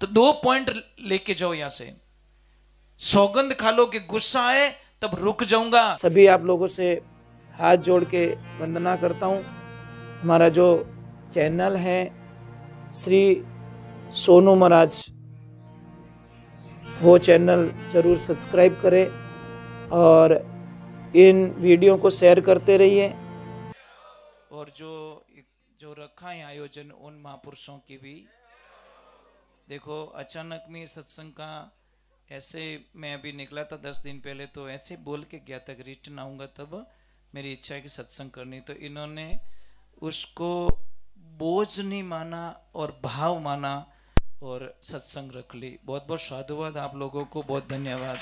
तो 2 पॉइंट लेके जाओ यहां से। सौगंध खा लो कि गुस्सा आए तब रुक जाऊंगा। सभी आप लोगों से हाथ जोड़ के वंदना करता हूं। हमारा जो चैनल है श्री सोनू महाराज, वो चैनल जरूर सब्सक्राइब करें और इन वीडियो को शेयर करते रहिए। और जो रखा है आयोजन उन महापुरुषों की भी देखो, अचानक में सत्संग का ऐसे मैं अभी निकला था 10 दिन पहले, तो ऐसे बोल के गया था रिटर्न आऊँगा, तब मेरी इच्छा है कि सत्संग करनी। तो इन्होंने उसको बोझ नहीं माना और भाव माना और सत्संग रख ली। बहुत बहुत साधुवाद आप लोगों को, बहुत धन्यवाद।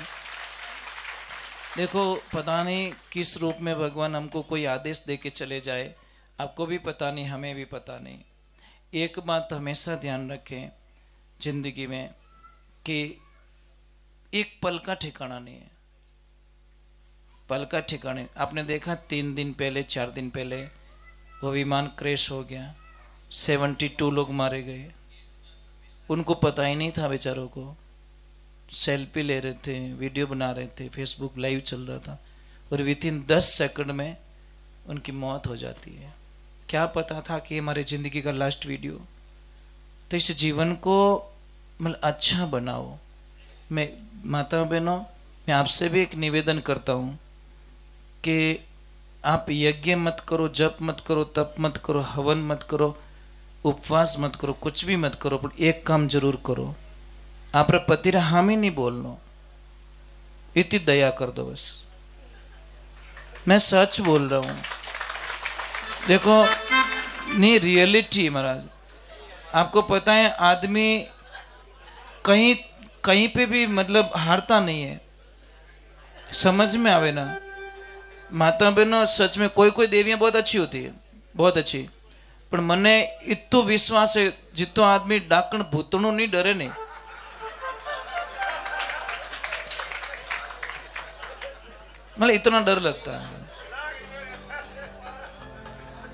देखो, पता नहीं किस रूप में भगवान हमको कोई आदेश दे के चले जाए, आपको भी पता नहीं, हमें भी पता नहीं। एक बात हमेशा ध्यान रखें जिंदगी में कि एक पल का ठिकाना नहीं है, पल का ठिकाने। आपने देखा 3 दिन पहले 4 दिन पहले वो विमान क्रैश हो गया, 72 लोग मारे गए। उनको पता ही नहीं था बेचारों को, सेल्फी ले रहे थे, वीडियो बना रहे थे, फेसबुक लाइव चल रहा था, और विथिन 10 सेकंड में उनकी मौत हो जाती है। क्या पता था कि हमारे ज़िंदगी का लास्ट वीडियो। तो इस जीवन को मतलब अच्छा बनाओ। मैं माता बहनों, मैं आपसे भी एक निवेदन करता हूँ कि आप यज्ञ मत करो, जप मत करो, तप मत करो, हवन मत करो, उपवास मत करो, कुछ भी मत करो, पर एक काम जरूर करो, आप पति हामी नहीं बोलना, इतनी दया कर दो बस। मैं सच बोल रहा हूँ, देखो नहीं, रियलिटी महाराज। आपको पता है आदमी कहीं कहीं पे भी मतलब हारता नहीं है, समझ में आवे ना माता बहनों। सच में कोई कोई देवियां बहुत अच्छी होती है, बहुत अच्छी, पर मने इतो विश्वास है जितो आदमी डाकण भूतणों नहीं डरे नहीं। मतलब इतना डर लगता है,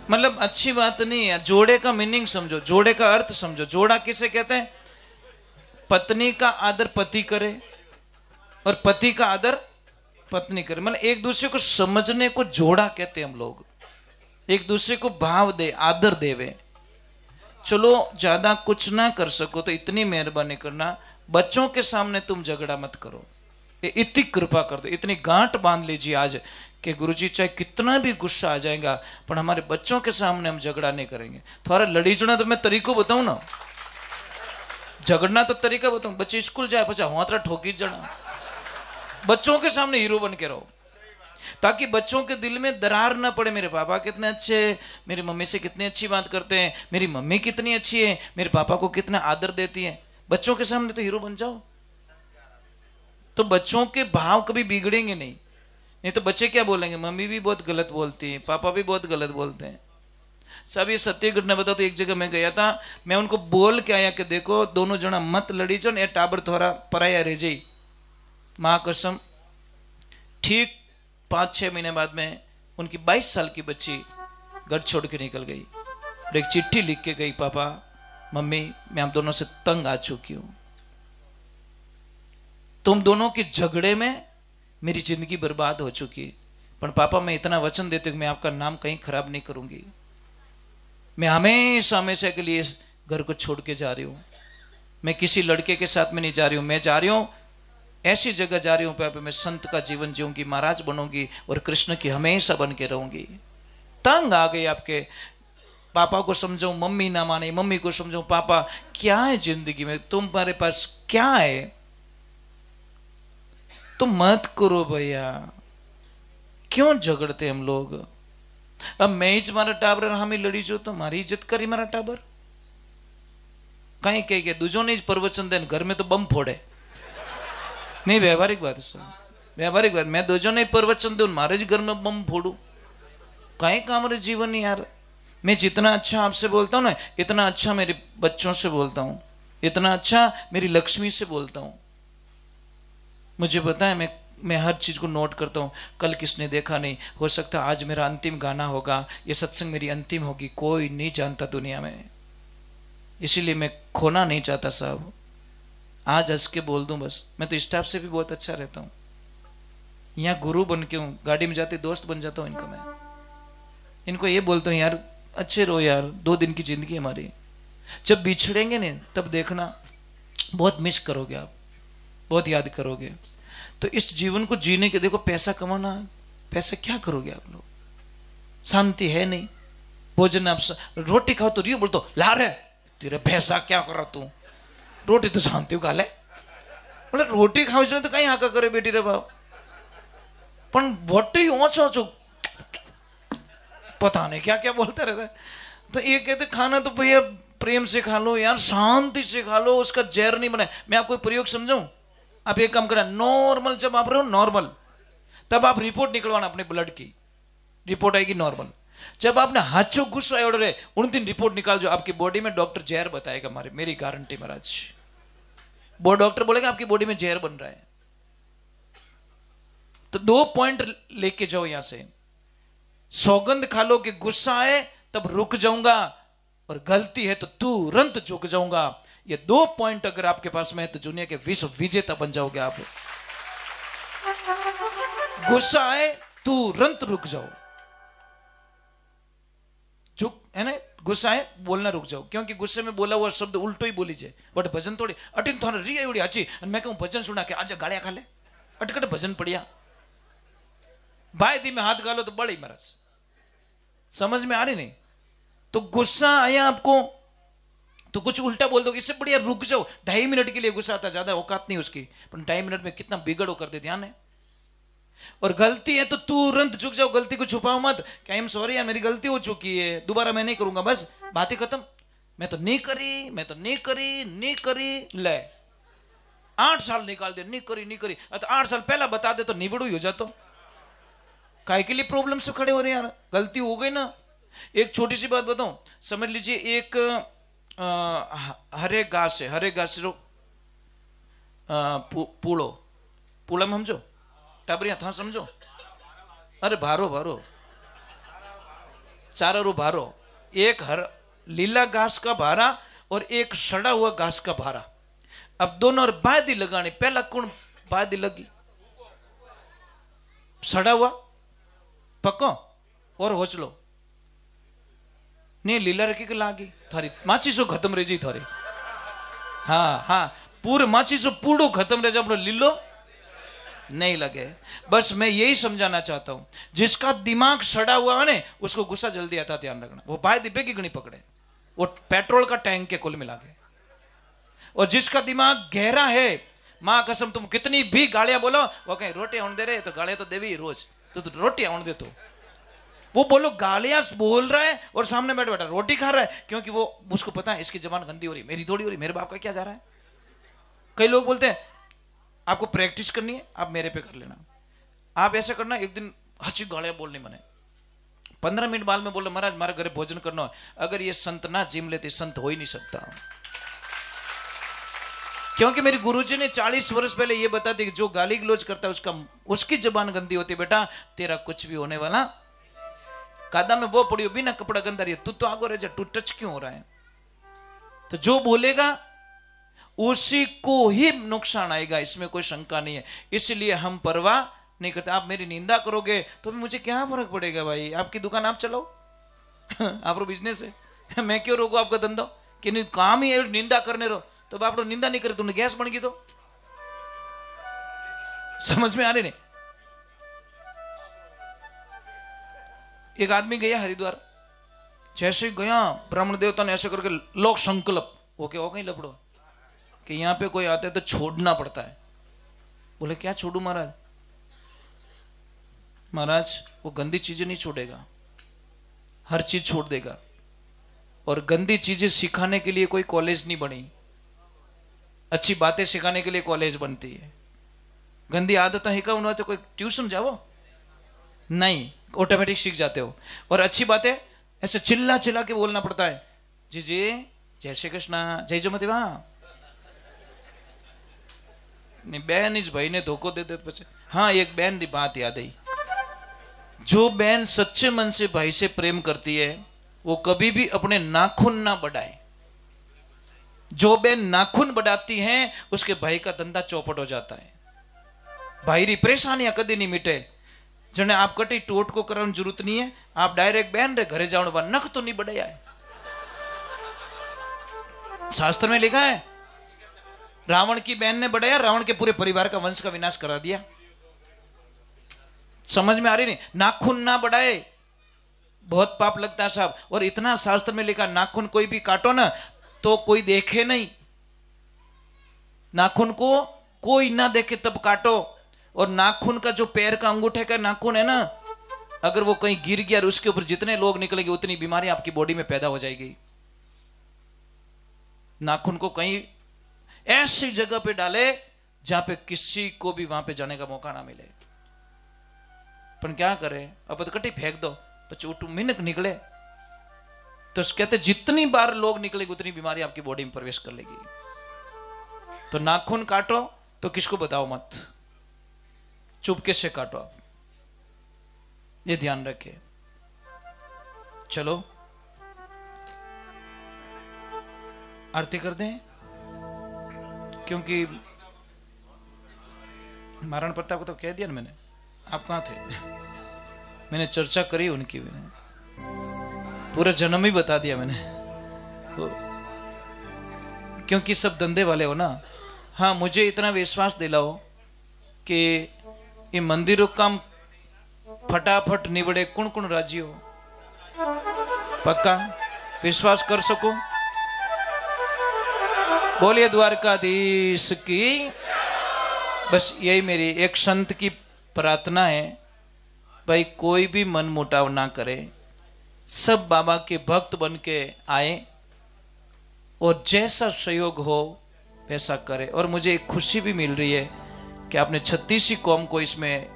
मतलब अच्छी बात नहीं है। जोड़े का मीनिंग समझो, जोड़े का अर्थ समझो। जोड़ा किसे कहते हैं? पत्नी का आदर पति करे और पति का आदर पत्नी करे, मतलब एक दूसरे को समझने को जोड़ा कहते हैं हम लोग। एक दूसरे को भाव दे, आदर देवे। चलो ज्यादा कुछ ना कर सको तो इतनी मेहरबानी करना, बच्चों के सामने तुम झगड़ा मत करो, इतनी कृपा कर दो, इतनी गांठ बांध लीजिए आज कि गुरुजी चाहे कितना भी गुस्सा आ जाएगा पर हमारे बच्चों के सामने हम झगड़ा नहीं करेंगे। थोड़ा लड़ी जना तो मैं तरीको बताऊं ना, झगड़ना तो तरीका बताऊं। बच्चे स्कूल जाए पचा होतरा ठोकी जना, बच्चों के सामने हीरो बन के रहो ताकि बच्चों के दिल में दरार ना पड़े। मेरे पापा कितने अच्छे, मेरी मम्मी से कितनी अच्छी बात करते हैं, मेरी मम्मी कितनी अच्छी है, मेरे पापा को कितना आदर देती है। बच्चों के सामने तो हीरो बन जाओ, तो बच्चों के भाव कभी बिगड़ेंगे नहीं। नहीं तो बच्चे क्या बोलेंगे, मम्मी भी बहुत गलत बोलती है, पापा भी बहुत गलत बोलते हैं। सब ये सत्य घटना बताओ। तो एक जगह मैं गया था, मैं उनको बोल के आया कि देखो दोनों जना मत लड़ी जो, ये टाबर थोड़ा पराया रह जाई। माँ कसम, ठीक 5-6 महीने बाद में उनकी 22 साल की बच्ची घर छोड़ के निकल गई और एक चिट्ठी लिख के गई, पापा मम्मी मैं आप दोनों से तंग आ चुकी हूं, तुम दोनों के झगड़े में मेरी जिंदगी बर्बाद हो चुकी, पर पापा मैं इतना वचन देती हूं मैं आपका नाम कहीं खराब नहीं करूंगी, मैं हमेशा हमेशा के लिए घर को छोड़ के जा रही हूं, मैं किसी लड़के के साथ में नहीं जा रही हूं, मैं जा रही हूं ऐसी जगह जा रही हूं पे मैं संत का जीवन जीऊंगी, महाराज बनूंगी और कृष्ण की हमेशा बन के रहूंगी। तंग आ गई आपके पापा को समझाऊं, मम्मी ना माने, मम्मी को समझाऊं, पापा क्या है जिंदगी में, तुम्हारे पास क्या है, तो मत करो भैया, क्यों झगड़ते हम लोग। अब मैं ही मारा टाबर हमें लड़ी जो तो मारी इज्जत करी मारा टाबर कहीं कह के दूजों ने प्रवचन देन घर में तो बम फोड़े नहीं, व्यवहारिक बात है सर, व्यवहारिक बात। मैं दूजों ने प्रवचन दूं मारे घर में बम फोड़ू कहीं का हमारे जीवन यार। मैं जितना अच्छा आपसे बोलता हूं ना, इतना अच्छा मेरे बच्चों से बोलता हूं, इतना अच्छा मेरी लक्ष्मी से बोलता हूं। मुझे पता है मैं हर चीज को नोट करता हूं, कल किसने देखा नहीं, हो सकता आज मेरा अंतिम गाना होगा, ये सत्संग मेरी अंतिम होगी, कोई नहीं जानता दुनिया में, इसीलिए मैं खोना नहीं चाहता साहब। आज हंस के बोल दूं बस। मैं तो स्टाफ से भी बहुत अच्छा रहता हूँ, यहाँ गुरु बन के हूँ, गाड़ी में जाते दोस्त बन जाता हूँ इनका। मैं इनको ये बोलता हूँ यार अच्छे रहो यार, 2 दिन की जिंदगी हमारी, जब बिछड़ेंगे ने तब देखना बहुत मिस करोगे आप, बहुत याद करोगे। तो इस जीवन को जीने के, देखो पैसा कमाना, पैसा क्या करोगे आप लोग, शांति है नहीं। भोजन आप रोटी खाओ तो रियो बोलते ला रहे तेरे पैसा क्या कर रहा तू, रोटी तो शांति खा ले, मतलब रोटी खाओ तो कहीं हाका करे बेटी रे बाप, पण वोटी ओछो ओछो पता नहीं क्या क्या बोलते रहता है। तो ये कहते खाना तो भैया प्रेम से खा लो यार, शांति से खा लो, उसका जहर नहीं बनाए। मैं आपको एक प्रयोग समझाऊं, आप एक काम करना, नॉर्मल जब आप रहो नॉर्मल, तब आप रिपोर्ट निकलवाना अपने ब्लड की, रिपोर्ट आएगी नॉर्मल। जब आपने हाथों गुस्सा उड़ रहे उन दिन रिपोर्ट निकाल जो आपकी बॉडी में डॉक्टर जहर बताएगा, हमारे मेरी गारंटी महाराज, वो डॉक्टर बोलेगा आपकी बॉडी में जहर बन रहा है। तो 2 पॉइंट लेके जाओ यहां से, सौगंध खा लो कि गुस्सा आए तब रुक जाऊंगा, और गलती है तो तुरंत झुक जाऊंगा। ये 2 पॉइंट अगर आपके पास में है तो दुनिया के विश्व विजेता बन जाओगे आप। गुस्सा आए तुरंत रुक जाओ, झुक है ना, गुस्सा आए बोलना रुक जाओ, क्योंकि गुस्से में बोला हुआ शब्द उल्टो ही बोली जाए। बट भजन थोड़ी अटिन थोड़ा री उड़ी अच्छी, मैं कहूं भजन सुना के आज गाड़िया खा ले, अटकट भजन पड़िया भाई दी में हाथ गालो तो बड़ी मरस, समझ में आ रही नहीं। तो गुस्सा आया आपको तो कुछ उल्टा बोल दो, इससे बढ़िया रुक जाओ। 2.5 मिनट के लिए गुस्सा आता, ज्यादा औकात नहीं उसकी, पर 2.5 मिनट में कितना बिगड़ कर दे, ध्यान है। और गलती है तो तुरंत झुक जाओ, गलती को छुपाओ मत कि आई एम सॉरी यार मेरी गलती हो चुकी है, दोबारा मैं नहीं करूंगा, बस बात ही खत्म। मैं तो नहीं करी, मैं तो नहीं करी, नहीं करी, ले 8 साल निकाल दे, नहीं करी नहीं करी, तो 8 साल पहला बता दे तो निबड़ू ही हो जाता। काय के लिए प्रॉब्लम से खड़े हो रहे यार, गलती हो गई ना। एक छोटी सी बात बताऊं, समझ लीजिए एक हरे घास है, हरे घास पूड़ो, पूड़ा में समझो, टाबरिया था समझो, अरे भारो भारो चारा रू भारो, एक हर लीला घास का भारा और एक सड़ा हुआ घास का भारा। अब दोनों और बादी लगानी, पहला कौन बादी लगी, सड़ा हुआ पको और होचलो नहीं, लीला रखी के लागी थारी माचीसो खत्म रह जी थारी, हाँ हाँ पूरे माचीसो पूड़ो खत्म रह जा, अपना लीलो नहीं लगे। बस मैं यही समझाना चाहता हूं, जिसका दिमाग सड़ा हुआ है ना उसको गुस्सा जल्दी आता, ध्यान रखना। वो बाय दिब्बे की गणी पकड़े, वो पेट्रोल का टैंक के कुल मिला के। और जिसका दिमाग गहरा है, मां कसम तुम कितनी भी गालियां बोलो, वो कहीं रोटी आउन दे रहे तो गालियां तो देवी रोज, तो रोटी आउन दे, तो वो बोलो गालियां बोल रहा है और सामने बैठ बैठा रोटी खा रहा है, क्योंकि वो उसको पता है इसकी जबान गंदी हो रही, मेरी थोड़ी हो रही, मेरे बाप का क्या जा रहा है। कई लोग बोलते हैं आपको प्रैक्टिस करनी है आप मेरे पे कर लेना, आप ऐसा करना, एक दिन अच्छी गालियां बोलनी मने, 15 मिनट बाद में बोल रहे महाराज हमारे घर भोजन करना है, अगर ये संत ना जिम लेते संत हो ही नहीं सकता। क्योंकि मेरे गुरुजी ने 40 वर्ष पहले ये बता दी कि जो गाली गलौज करता है उसकी जबान गंदी होती है, बेटा तेरा कुछ भी होने वाला, कादा में वो पड़ी हो बिना कपड़ा गंदा रही, तू तो आगो रह जा, तू टच क्यों हो रहा है। तो जो बोलेगा उसी को ही नुकसान आएगा, इसमें कोई शंका नहीं है। इसलिए हम परवाह नहीं करते। आप मेरी निंदा करोगे तो मुझे क्या फर्क पड़ेगा भाई, आपकी दुकान आप चलाओ आप बिजनेस है, मैं क्यों रोकू आपका धंधा, कि नहीं काम ही है निंदा करने रहो, तो आप निंदा नहीं करे तुमने गैस बन गई, तो समझ में आ रही नहीं। एक आदमी गया हरिद्वार, जैसे गया ब्राह्मण देवता ने ऐसे करके लोक संकल्प वो क्या हो गई लपड़ो कि यहां पे कोई आता है तो छोड़ना पड़ता है। बोले क्या छोड़ू महाराज, महाराज वो गंदी चीजें नहीं छोड़ेगा, हर चीज छोड़ देगा। और गंदी चीजें सिखाने के लिए कोई कॉलेज नहीं बनी, अच्छी बातें सिखाने के लिए कॉलेज बनती है। गंदी आदतें हिकाउन तो कोई ट्यूशन जाओ नहीं, ऑटोमेटिक सीख जाते हो। और अच्छी बातें ऐसे चिल्ला चिल्ला के बोलना पड़ता है, जी जी जय श्री कृष्णा जय जो मत वहां नहीं, बहन इस भाई ने धोखो दे दे पचे। हाँ एक बहन की बात याद आई, जो बहन सच्चे मन से भाई से प्रेम करती है वो कभी भी अपने नाखून ना बढ़ाए, जो बहन नाखून बढ़ाती हैं उसके भाई का धंधा चौपट हो जाता है। भाई री परेशानियां कदी नहीं मिटे। जने आप कटी टोट को करने जरूरत नहीं है, आप डायरेक्ट बहन रे घरे जाओ, नख तो नहीं बढ़ाया है। शास्त्र में लिखा है रावण की बहन ने बढ़ाया, रावण के पूरे परिवार का वंश का विनाश करा दिया। समझ में आ रही नहीं? नाखून ना बढ़ाए, बहुत पाप लगता है साहब। और इतना शास्त्र में लिखा नाखून कोई भी काटो ना तो कोई देखे नहीं, नाखून को कोई ना देखे तब काटो। और नाखून का जो पैर का अंगूठे का नाखून है ना, अगर वो कहीं गिर गया और उसके ऊपर जितने लोग निकलेंगे उतनी बीमारी आपकी बॉडी में पैदा हो जाएगी। नाखून को कहीं ऐसी जगह पे डाले जहां पे किसी को भी वहां पे जाने का मौका ना मिले। पर क्या करे, अब तो कटी फेंक दो, पचूटू मिनक निकले तो कहते जितनी बार लोग निकलेगी उतनी बीमारी आपकी बॉडी में प्रवेश कर लेगी। तो नाखून काटो तो किसको बताओ मत, चुपके से काटो आप, ये ध्यान रखे। चलो आरती कर दें, क्योंकि महाराणा प्रताप को तो कह दिया ना मैंने। आप कहां थे? मैंने चर्चा करी उनकी, मैंने पूरा जन्म ही बता दिया मैंने, क्योंकि सब धंधे वाले हो ना। हाँ, मुझे इतना विश्वास दिलाओ कि ये मंदिरों काम फटाफट निबड़े, कौन कौन राजी हो? पक्का विश्वास कर सको? बोलिए द्वारकाधीश की। बस यही मेरी एक संत की प्रार्थना है, भाई कोई भी मन मुटाव ना करे, सब बाबा के भक्त बन के आए और जैसा सहयोग हो वैसा करे। और मुझे एक खुशी भी मिल रही है कि आपने 36 कौम को इसमें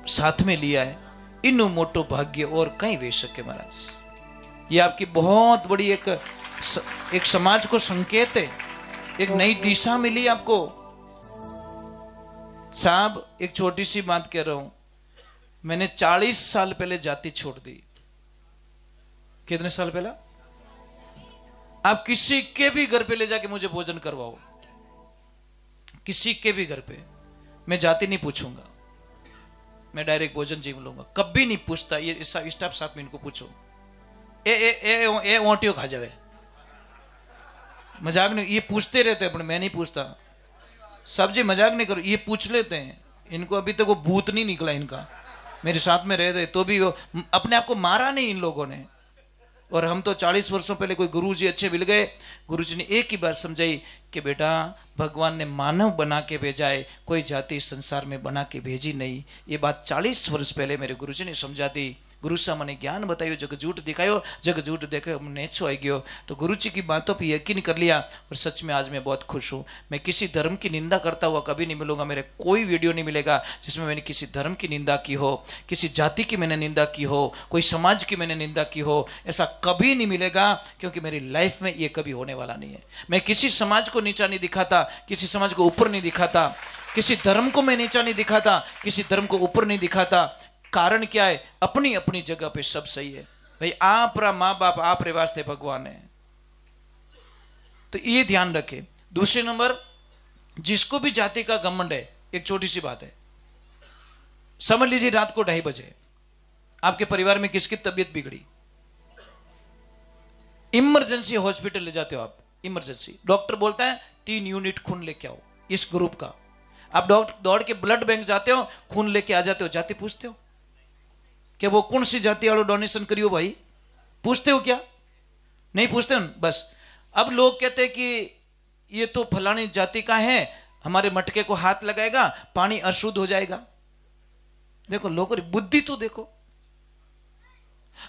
साथ में लिया है। इन्नु मोटो भाग्य और कहीं वे सके महाराज। ये आपकी बहुत बड़ी एक समाज को संकेत है, एक नई दिशा मिली आपको। साहब एक छोटी सी बात कह रहा हूं, मैंने 40 साल पहले जाति छोड़ दी। कितने साल पहले? आप किसी के भी घर पे ले जाके मुझे भोजन करवाओ, किसी के भी घर पे, मैं जाति नहीं पूछूंगा, मैं डायरेक्ट भोजन जीव लूंगा, कभी नहीं पूछता। ये स्टाफ साथ में इनको पूछो, ए ओटियो खा जावे, मजाक नहीं, ये पूछते रहते हैं, मैं नहीं पूछता। सब जी मजाक नहीं करो, ये पूछ लेते हैं। इनको अभी तक वो भूत नहीं निकला इनका, मेरे साथ में रह रहे तो भी वो अपने आप को मारा नहीं इन लोगों ने। और हम तो 40 वर्षों पहले कोई गुरुजी अच्छे मिल गए, गुरुजी ने एक ही बात समझाई कि बेटा भगवान ने मानव बना के भेजा है, कोई जाति संसार में बना के भेजी नहीं। ये बात 40 वर्ष पहले मेरे गुरुजी ने समझा दी। गुरु साहब मैंने ज्ञान बतायो, जग झूठ दिखायो, जग झूठ देखो हमने छो आई गयो। तो गुरु जी की बातों पर यकीन कर लिया और सच में आज मैं बहुत खुश हूँ। मैं किसी धर्म की निंदा करता हुआ कभी नहीं मिलूंगा, मेरे कोई वीडियो नहीं मिलेगा जिसमें मैंने किसी धर्म की निंदा की हो, किसी जाति की मैंने निंदा की हो, कोई समाज की मैंने निंदा की हो, ऐसा कभी नहीं मिलेगा। क्योंकि मेरी लाइफ में ये कभी होने वाला नहीं है। मैं किसी समाज को नीचा नहीं दिखाता, किसी समाज को ऊपर नहीं दिखाता, किसी धर्म को मैं नीचा नहीं दिखाता, किसी धर्म को ऊपर नहीं दिखाता। कारण क्या है? अपनी अपनी जगह पे सब सही है भाई। आप रा माँ बाप, आप रे वास्ते भगवान है, तो ये ध्यान रखे। दूसरे नंबर, जिसको भी जाति का घमंड है, एक छोटी सी बात है, समझ लीजिए रात को 2:30 बजे आपके परिवार में किसकी तबीयत बिगड़ी, इमरजेंसी हॉस्पिटल ले जाते हो आप, इमरजेंसी, डॉक्टर बोलता है 3 यूनिट खून लेके आओ इस ग्रुप का। आप दौड़ के ब्लड बैंक जाते हो, खून लेके आ जाते हो, जाति पूछते हो कि वो कौन सी जाति वालों डोनेशन करियो भाई? पूछते हो क्या? नहीं पूछते हो। बस अब लोग कहते हैं कि ये तो फलानी जाति का है, हमारे मटके को हाथ लगाएगा पानी अशुद्ध हो जाएगा। देखो लोगों की बुद्धि तो देखो।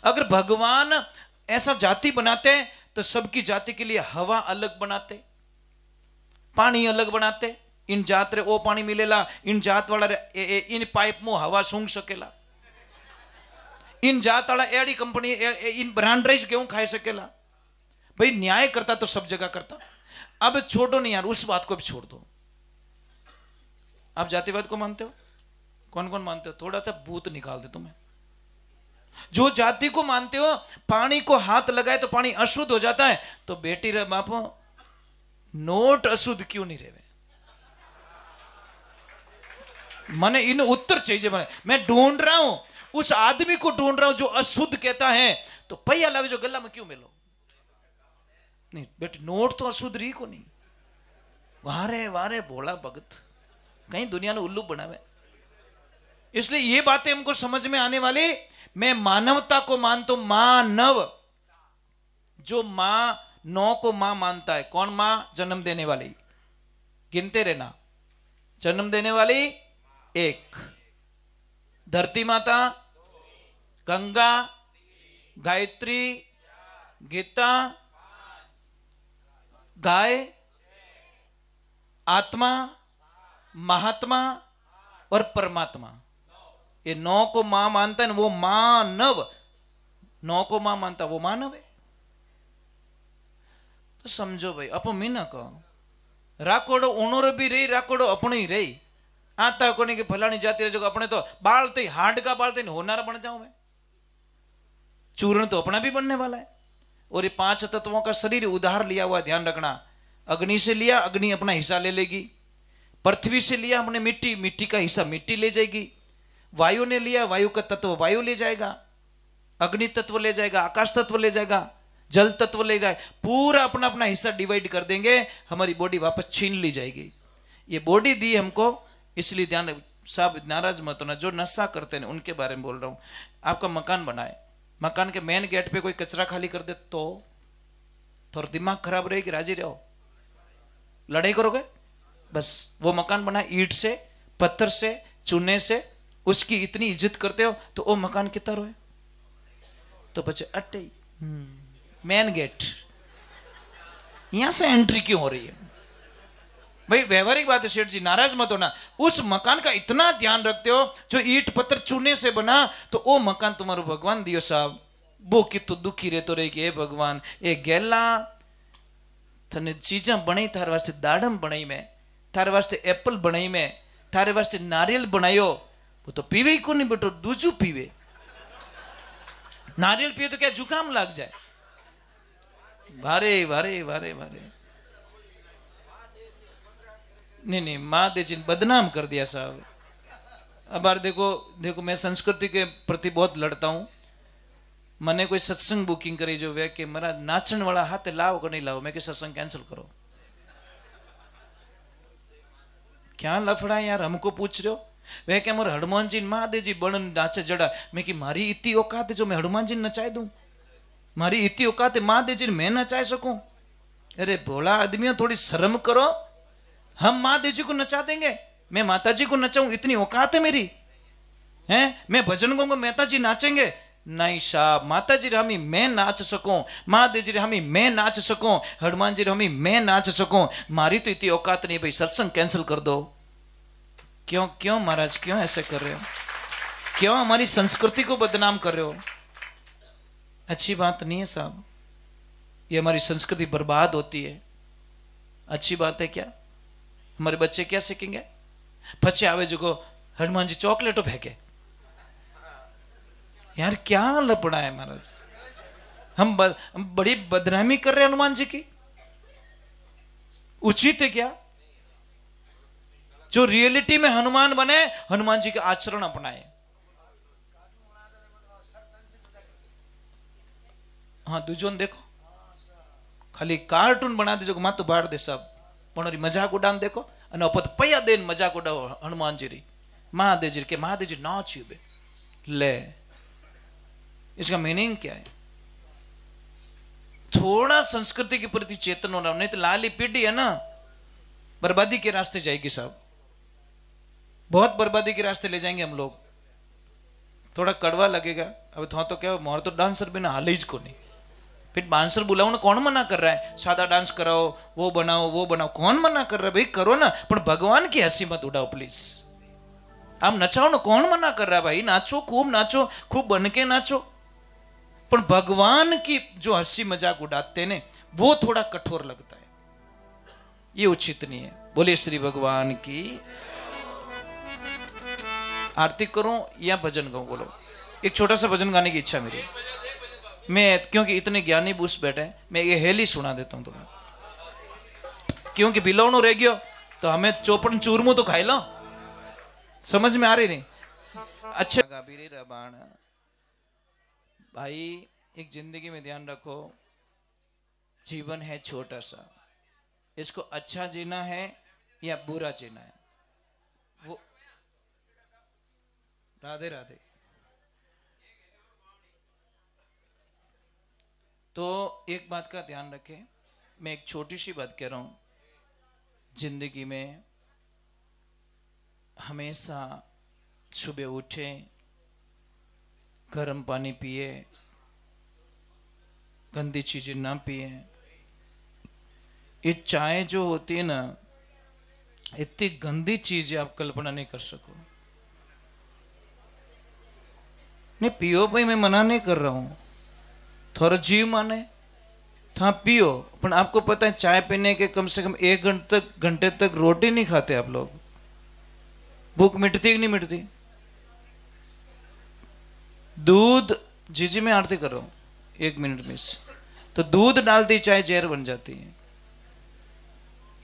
अगर भगवान ऐसा जाति बनाते तो सबकी जाति के लिए हवा अलग बनाते, पानी अलग बनाते। इन जात रे ओ पानी मिलेला, इन जात वाला रे इन पाइप में हवा सूंघ सकेला, इन जात वाला एडी कंपनी इन ब्रांड राइस गेहूं खाए सकेला। भाई न्याय करता तो सब जगह करता। अब छोड़ो नहीं यार, उस बात को भी छोड़ दो। आप जातिवाद को मानते हो? कौन कौन मानते हो? थोड़ा सा भूत निकाल दे तुम्हें। जो जाति को मानते हो पानी को हाथ लगाए तो पानी अशुद्ध हो जाता है, तो बेटी रे बापो नोट अशुद्ध क्यों नहीं रहे? मने इन उत्तर चाहिए। मैं ढूंढ रहा हूं, उस आदमी को ढूंढ रहा हूं जो अशुद्ध कहता है, तो पैया लगे जो गला में क्यों मिलो? नहीं बेटे, नोट तो अशुद्ध रही को नहीं। वारे वारे भोला भगत कहीं दुनिया ने उल्लू बनावे। इसलिए ये बातें हमको समझ में आने वाली। मैं मानवता को मानता हूं, मानव। जो मां नौ को मां मानता है, कौन मां? जन्म देने वाली। गिनते रहना, जन्म देने वाली एक, धरती माता, गंगा, गायत्री, गीता, गाय, आत्मा, महात्मा और परमात्मा। ये नौ को मां मानता है ना, वो मानव। नौ को मां मानता वो मानव है। तो समझो भाई, अपो मीना कहो राकोड़ो उणोर भी रही, राकोड़ो अपने ही रही। आता कोने की फलानी जाति जो अपने तो बालते हार्ड का बालते होनारा बन जाऊं मैं। चूर्ण तो अपना भी बनने वाला है। और ये 5 तत्वों का शरीर उधार लिया हुआ, ध्यान रखना। अग्नि से लिया, अग्नि अपना हिस्सा ले लेगी। पृथ्वी से लिया हमने मिट्टी, मिट्टी का हिस्सा मिट्टी ले जाएगी। वायु ने लिया, वायु का तत्व वायु ले जाएगा, अग्नि तत्व ले जाएगा, आकाश तत्व ले जाएगा, जल तत्व ले जाए। पूरा अपना अपना हिस्सा डिवाइड कर देंगे, हमारी बॉडी वापस छीन ली जाएगी। ये बॉडी दी हमको, इसलिए ध्यान साहब नाराज मत होना। जो नशा करते हैं उनके बारे में बोल रहा हूं। आपका मकान बनाए, मकान के मेन गेट पे कोई कचरा खाली कर दे तो थोड़ा दिमाग खराब रहेगी, राजी रहो? लड़ाई करोगे? बस वो मकान बना ईंट से, पत्थर से, चूने से, उसकी इतनी इज्जत करते हो तो वो मकान कितना रोए? तो बच्चे अट्टे मेन गेट, यहां से एंट्री क्यों हो रही है भाई? व्यवहारिक बात है सेठ जी, नाराज मत होना। उस मकान का इतना ध्यान रखते हो जो ईंट पत्थर चूने से बना, तो वो मकान तुम्हारो भगवान दियो साहब। वो कितो दुखी रहतो रहे कि हे भगवान, ये गेला थने चीजा बनाई थारे वास्ते, दाड़म बनाई में, थारे वास्ते एप्पल बनाई में, थारे वास्ते नारियल बनायो, वो तो पीवे ही को नहीं बेटो, दूजू पीवे। नारियल पिए तो क्या जुकाम लग जाए? वारे वारे वारे वारे। नहीं, महादेव जी बदनाम कर दिया साहब। अब बार देखो मैं संस्कृति के प्रति बहुत लड़ता हूं। मैंने कोई सत्संग बुकिंग करी जो वे कि मेरा नाचन वाला हाथ लाओ को नहीं लाओ, मैं कि सत्संग कैंसिल करो। क्या लफड़ा यार, हमको पूछ रहे हो? वे क्या मोर हनुमान जी महादेव जी बन नाचे जड़ा, मैं कि मारी इतनी औकात है जो मैं हनुमान जी नचाए दूं? मारी इतनी औकात है महादेव जी मैं नचाए सकूं? अरे भोला आदमियों, थोड़ी शर्म करो। हम महादेव जी को नचा देंगे, मैं माता जी को नचाऊं, इतनी औकात है मेरी? हैं? मैं भजन गाऊंगा, माता जी नाचेंगे? नहीं साहब, माता जी रमी मैं नाच सकूं, महादेव जी रमी मैं नाच सकूं, हनुमान जी रमी मैं नाच सकूं, मारी तो इतनी औकात नहीं भाई। सत्संग कैंसिल कर दो। क्यों क्यों महाराज, क्यों ऐसे कर रहे हो? क्यों हमारी संस्कृति को बदनाम कर रहे हो? अच्छी बात नहीं है साहब, ये हमारी संस्कृति बर्बाद होती है। अच्छी बात है क्या? हमारे बच्चे क्या सीखेंगे? बच्चे आवे जो को हनुमान जी चॉकलेटो फेंके। यार क्या लपड़ा है महाराज, हम बड़ी बदनामी कर रहे हैं हनुमान जी की। उचित है क्या? जो रियलिटी में हनुमान बने, हनुमान जी के आचरण अपनाए। हाँ दूजो ने देखो, खाली कार्टून बना दे जो मातो बाढ़ दे सब, पण मजाक उड़ान देखो અને પત પૈયા દેન મજાક ઉડાવો હનુમાનજી રી, महादेव जी के महादेव जी नाच बे ले। इसका मीनिंग क्या है? थोड़ा संस्कृति के प्रति चेतन होना, नहीं तो लाली पीढ़ी है ना बर्बादी के रास्ते जाएगी साहब, बहुत बर्बादी के रास्ते ले जाएंगे हम लोग। थोड़ा कड़वा लगेगा। अब तो क्या मोर तो डांसर बिना हाल ही को नहीं, फिर डांसर बुलाओ ना, कौन मना कर रहा है? सादा डांस कराओ, वो बनाओ वो बनाओ, कौन मना कर रहा है? भाई करो ना, पर भगवान की हंसी मत उड़ाओ प्लीज। आप नचाओ ना, कौन मना कर रहा है? भाई नाचो, खूब बन के नाचो, पर भगवान की जो हंसी मजाक उड़ाते ने वो थोड़ा कठोर लगता है, ये उचित नहीं है। बोले श्री भगवान की। आरती करूं या भजन गाऊं? बोलो। एक छोटा सा भजन गाने की इच्छा मेरी, मैं क्योंकि इतने ज्ञानी बुश बैठे, मैं ये हेली सुना देता हूं तुम्हें, क्योंकि बिलौनो रह गयो तो हमें चौपन चूरमू तो खाई लो, समझ में आ रही नहीं। अच्छा भाई, एक जिंदगी में ध्यान रखो, जीवन है छोटा सा, इसको अच्छा जीना है या बुरा जीना है, वो राधे राधे। तो एक बात का ध्यान रखें, मैं एक छोटी सी बात कह रहा हूं, जिंदगी में हमेशा सुबह उठे, गर्म पानी पिए, गंदी चीजें ना पिए। ये चाय जो होती है ना, इतनी गंदी चीज है, आप कल्पना नहीं कर सको। नहीं पियो भाई, मैं मना नहीं कर रहा हूं, थोड़ा जीव माने था पियो, पर आपको पता है चाय पीने के कम से कम 1 घंटे तक रोटी नहीं खाते आप लोग, भूख मिटती कि नहीं मिटती। दूध, जी मैं आरती कर रहा हूं 1 मिनट में से, तो दूध डालती चाय जहर बन जाती है।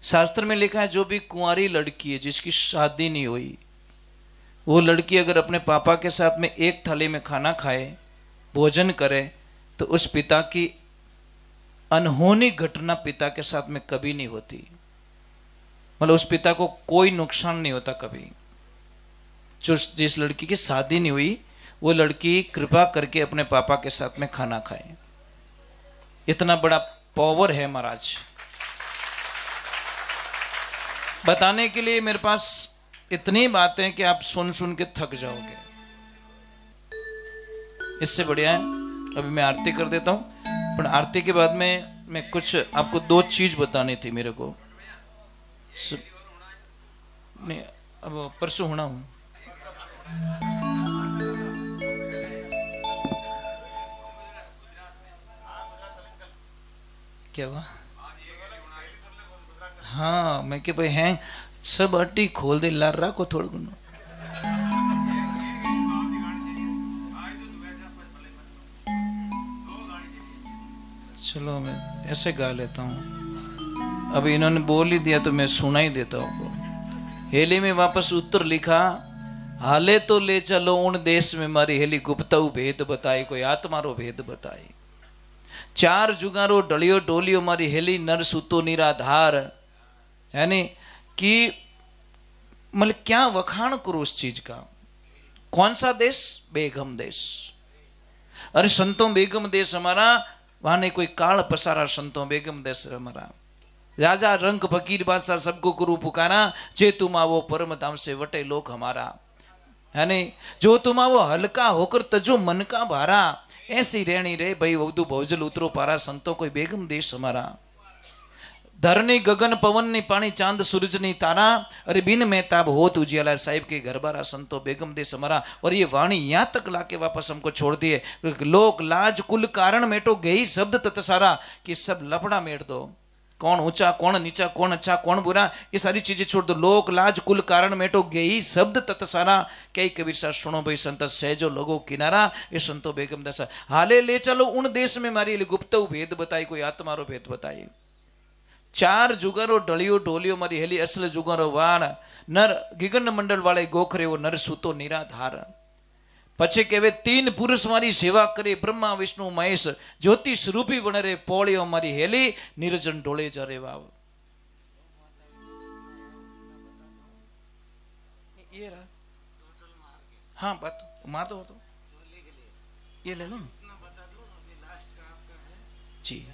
शास्त्र में लिखा है जो भी कुंवारी लड़की है जिसकी शादी नहीं हुई, वो लड़की अगर अपने पापा के साथ में एक थाली में खाना खाए, भोजन करे, तो उस पिता की अनहोनी घटना पिता के साथ में कभी नहीं होती, मतलब उस पिता को कोई नुकसान नहीं होता कभी। जो जिस लड़की की शादी नहीं हुई, वो लड़की कृपा करके अपने पापा के साथ में खाना खाए, इतना बड़ा पावर है महाराज। बताने के लिए मेरे पास इतनी बातें कि आप सुन सुन के थक जाओगे, इससे बढ़िया है अभी मैं आरती कर देता हूं। पर आरती के बाद में मैं कुछ आपको 2 चीज बतानी थी मेरे को, नहीं अब परसों होना हूं। क्या हुआ? हाँ मैं के भाई हैं सब अट्टी खोल दे, लार रखो थोड़ा गुनो। चलो मैं ऐसे गा लेता हूँ, अभी इन्होंने बोल ही दिया तो मैं सुना ही देता हूँ। हेली में वापस उत्तर लिखा, हाले तो ले चलो उन देश में मारी हेली गुप्तऊ भेद बताई, कोई आत्मारो भेद बताई। 4 जुगारो डलियो डोलियो मारी हेली नर सुतो निराधार, यानी कि मतलब क्या वखाण करो उस चीज का। कौन सा देश? बेगम देश। अरे संतों बेगम देश हमारा, वहां नहीं कोई काल पसारा, संतों बेगम देश हमारा। राजा रंग फकीर बादशाह सबको गुरु पुकारा, जे तुम आवो परम धाम से वटे लोक हमारा, है नहीं। जो तुम आवो हल्का होकर तजो मन का भारा, ऐसी रहनी रे भाई वधु भौजल उतरो पारा, संतों कोई बेगम देश हमारा। धरनी गगन पवन नी पानी चांद सूरज नी तारा, अरे बिन मेहताब होत उजियाला, साहिब के घर बारा, संतो बेगम देश हमारा। और ये वाणी यहाँ तक लाके वापस हमको छोड़ दिए, लोक लाज कुल कारण मेटो गई शब्द तत सारा, कि सब लफड़ा मेट दो, कौन ऊंचा कौन नीचा, कौन अच्छा कौन बुरा, ये सारी चीजें छोड़ दो। लोक लाज कुल कारण मेटो गई शब्द तत सारा, कई कबीर सा सुनो भाई संत सहजो लोगो किनारा, ये संतो बेगम दशा। हाले ले चलो उन देश में मारी गुप्त भेद बताई, कोई आत्मारो भेद बताई। 4 जुगारो डलियो डोलियो मारी हेली असल जुगारो वाण, नर गिगन मंडल वाले गोखरे वो नर सूतो निराधार। पछे कहवे 3 पुरुष मारी सेवा करे, ब्रह्मा विष्णु महेश, ज्योति स्वरूपी वणरे पोलियो मारी हेली, निर्जन डोले जरे वाव। ये रहा, हाँ बात मार दो तो ये ले लो जी।